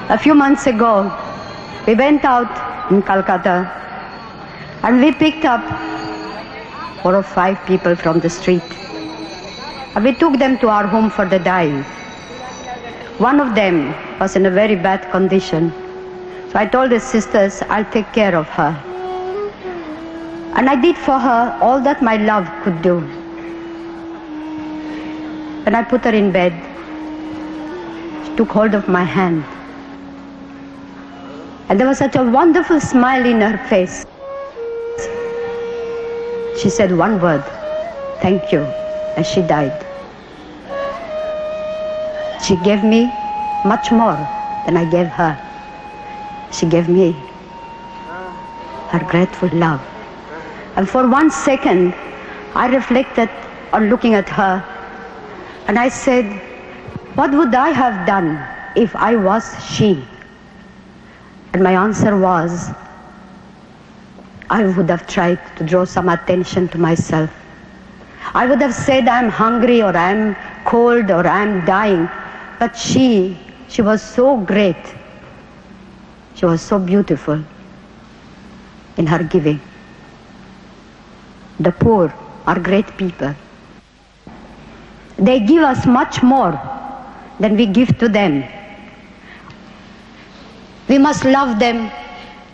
A few months ago, we went out in Calcutta and we picked up 4 or 5 people from the street. And we took them to our home for the dying. One of them was in a very bad condition. So I told the sisters, I'll take care of her. And I did for her all that my love could do. When I put her in bed, she took hold of my hand. And there was such a wonderful smile in her face. She said one word, "Thank you," and she died. She gave me much more than I gave her. She gave me her grateful love. And for 1 second, I reflected on looking at her, and I said, what would I have done if I was she? And my answer was, I would have tried to draw some attention to myself. I would have said, I'm hungry, or I'm cold, or I'm dying. But she was so great. She was so beautiful in her giving. The poor are great people. They give us much more than we give to them. We must love them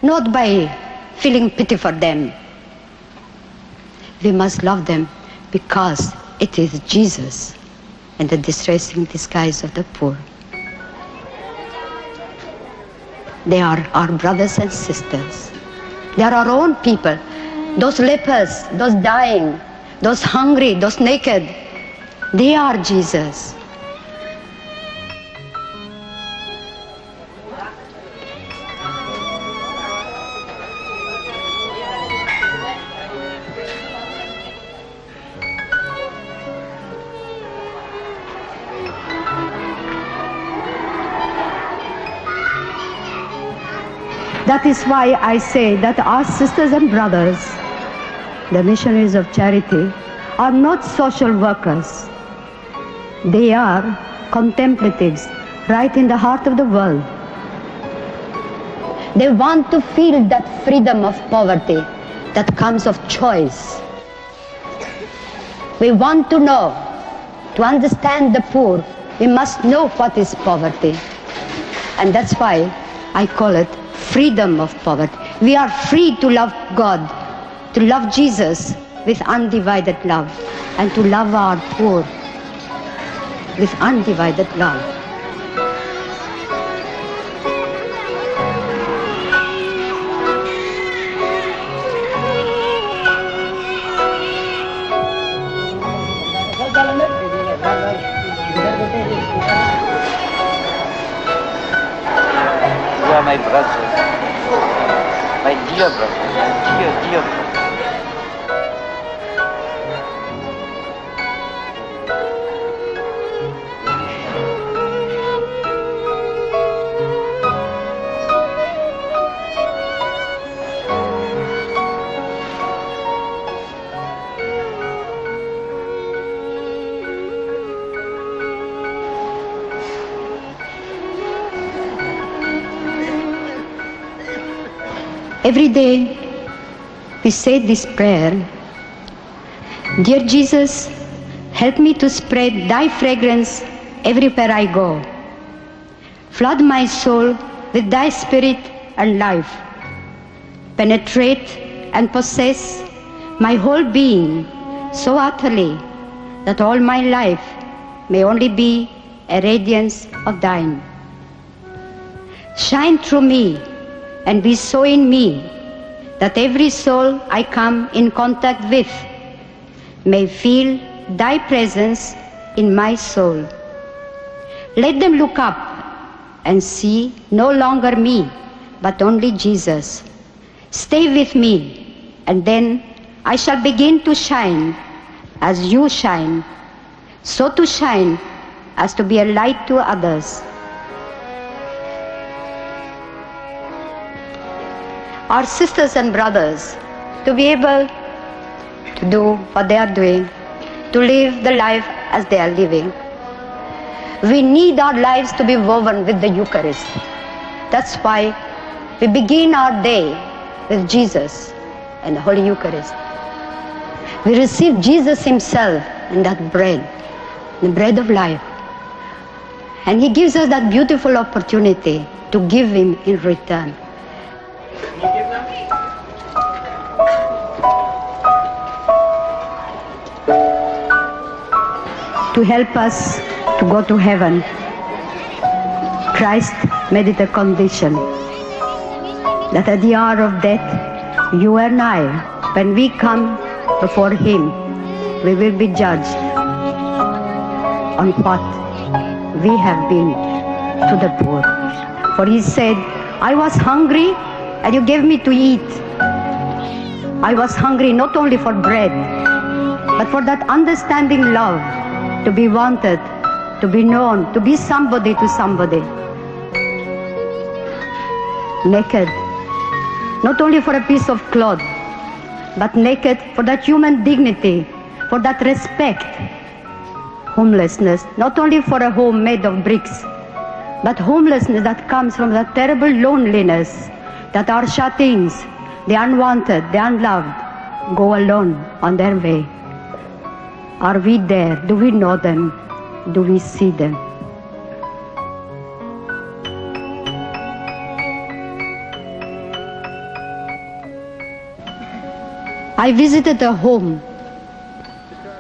not by feeling pity for them. We must love them because it is Jesus and the distressing disguise of the poor. They are our brothers and sisters. They are our own people. Those lepers, those dying, those hungry, those naked, they are Jesus. That is why I say that our sisters and brothers, the missionaries of charity, are not social workers. They are contemplatives right in the heart of the world. They want to feel that freedom of poverty that comes of choice. We want to know, to understand the poor, we must know what is poverty. And that's why I call it freedom of poverty. We are free to love God, to love Jesus with undivided love, and to love our poor with undivided love. You are my brother, my dear brother, my dear brother. Every day we say this prayer, Dear Jesus, help me to spread thy fragrance everywhere I go. Flood my soul with thy spirit and life. Penetrate and possess my whole being so utterly that all my life may only be a radiance of thine. Shine through me and be so in me that every soul I come in contact with may feel thy presence in my soul. Let them look up and see no longer me, but only Jesus. Stay with me, and then I shall begin to shine as you shine, so to shine as to be a light to others. Our sisters and brothers, to be able to do what they are doing, to live the life as they are living. We need our lives to be woven with the Eucharist. That's why we begin our day with Jesus and the Holy Eucharist. We receive Jesus himself in that bread, the bread of life. And he gives us that beautiful opportunity to give him in return. To help us to go to heaven, Christ made it a condition that at the hour of death, you and I, when we come before him, we will be judged on what we have been to the poor. For he said, I was hungry and you gave me to eat. I was hungry not only for bread, but for that understanding love, to be wanted, to be known, to be somebody to somebody. Naked, not only for a piece of cloth, but naked for that human dignity, for that respect. Homelessness, not only for a home made of bricks, but homelessness that comes from that terrible loneliness that our shut-ins, the unwanted, the unloved, go alone on their way. Are we there? Do we know them? Do we see them? I visited a home,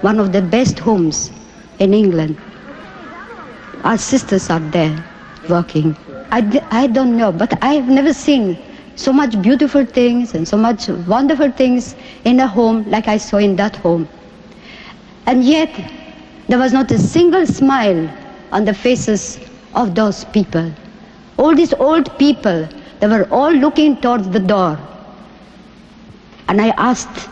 one of the best homes in England. Our sisters are there working. I don't know, but I've never seen so much beautiful things and so much wonderful things in a home like I saw in that home. And yet, there was not a single smile on the faces of those people. All these old people, they were all looking towards the door. And I asked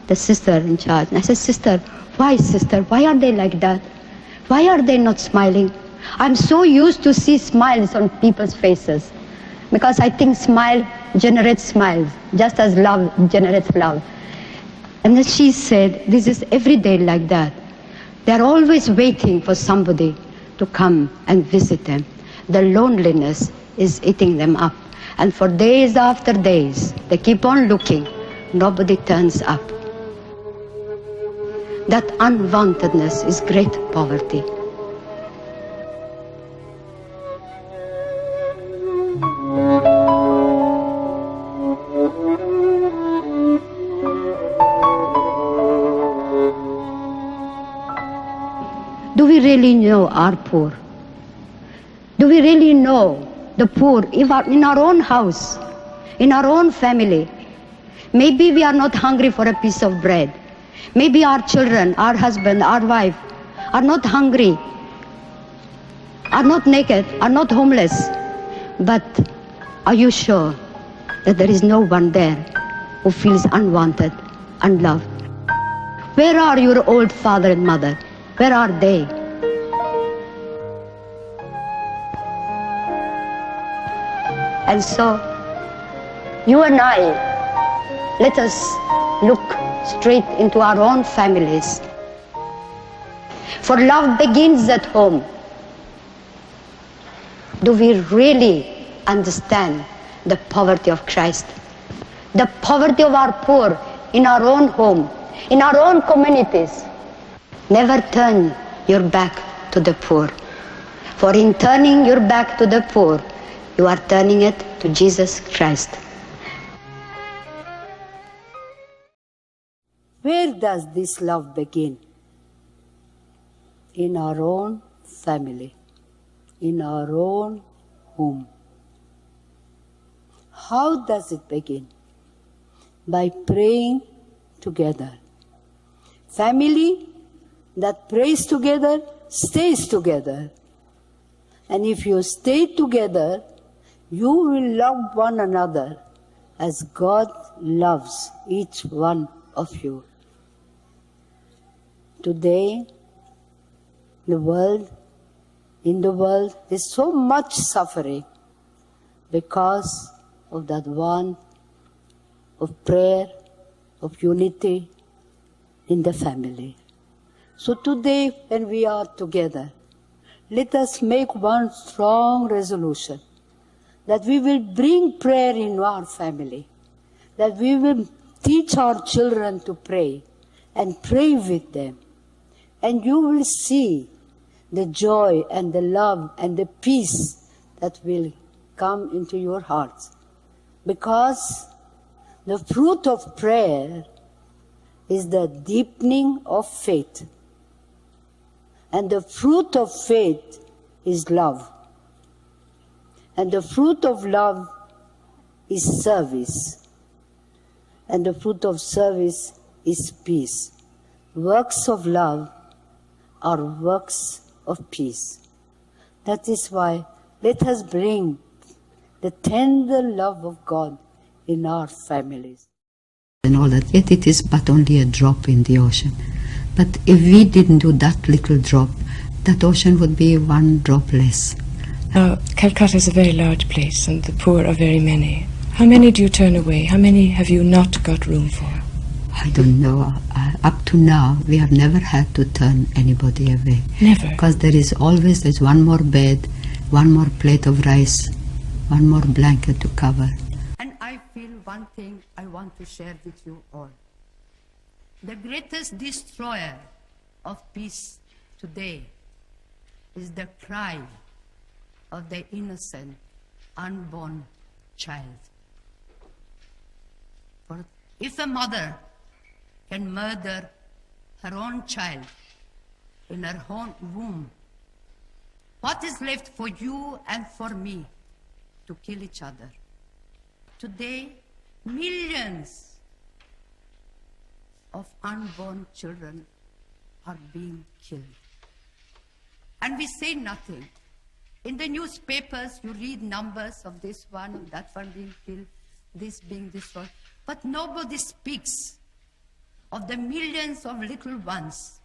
the sister in charge, and I said, Sister, why are they like that? Why are they not smiling? I'm so used to see smiles on people's faces, because I think smile generates smiles, just as love generates love. And then she said, this is every day like that. They're always waiting for somebody to come and visit them. The loneliness is eating them up. And for days after days, they keep on looking. Nobody turns up. That unwantedness is great poverty. Do we really know our poor? Do we really know the poor in our own house, in our own family? Maybe we are not hungry for a piece of bread. Maybe our children, our husband, our wife are not hungry, are not naked, are not homeless. But are you sure that there is no one there who feels unwanted, unloved? Where are your old father and mother? Where are they? And so, you and I, let us look straight into our own families. For love begins at home. Do we really understand the poverty of Christ? The poverty of our poor in our own home, in our own communities. Never turn your back to the poor. For in turning your back to the poor, you are turning it to Jesus Christ. Where does this love begin? In our own family, in our own home. How does it begin? By praying together. Family that prays together stays together. And if you stay together, you will love one another as God loves each one of you. Today, in the world, there's so much suffering because of that want of prayer, of unity in the family. So today, when we are together, let us make one strong resolution that we will bring prayer in our family, that we will teach our children to pray and pray with them. And you will see the joy and the love and the peace that will come into your hearts. Because the fruit of prayer is the deepening of faith. And the fruit of faith is love. And the fruit of love is service. And the fruit of service is peace. Works of love are works of peace. That is why let us bring the tender love of God in our families. And all that, yet it is but only a drop in the ocean. But if we didn't do that little drop, that ocean would be one drop less. Now, Calcutta is a very large place and the poor are very many. How many do you turn away? How many have you not got room for? I don't know. Up to now, we have never had to turn anybody away. Never? Because there's one more bed, one more plate of rice, one more blanket to cover. And I feel one thing I want to share with you all. The greatest destroyer of peace today is the cry of the innocent, unborn child. For if a mother can murder her own child in her own womb, what is left for you and for me to kill each other? Today, millions of unborn children are being killed. And we say nothing. In the newspapers, you read numbers of this one, that one being killed, this being destroyed. But nobody speaks of the millions of little ones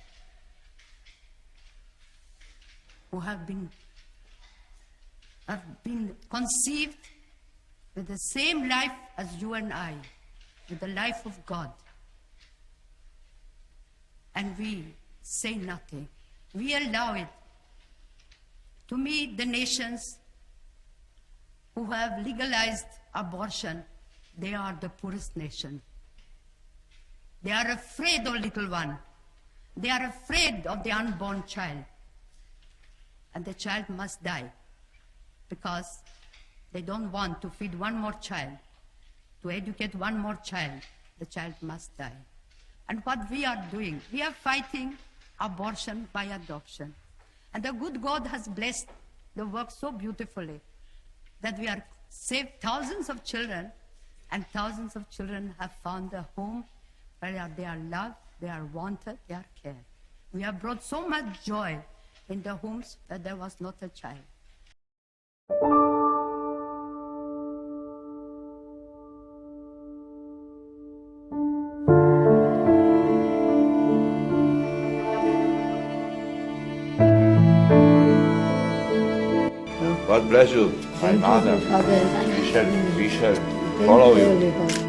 who have been conceived with the same life as you and I, with the life of God. And we say nothing. We allow it. To me, the nations who have legalized abortion, they are the poorest nation. They are afraid of little one. They are afraid of the unborn child. And the child must die because they don't want to feed one more child, to educate one more child. The child must die. And what we are doing, we are fighting abortion by adoption. And the good God has blessed the work so beautifully that we are saved thousands of children, and thousands of children have found a home where they are loved, they are wanted, they are cared. We have brought so much joy in the homes where there was not a child. God bless you, my mother. We shall follow you.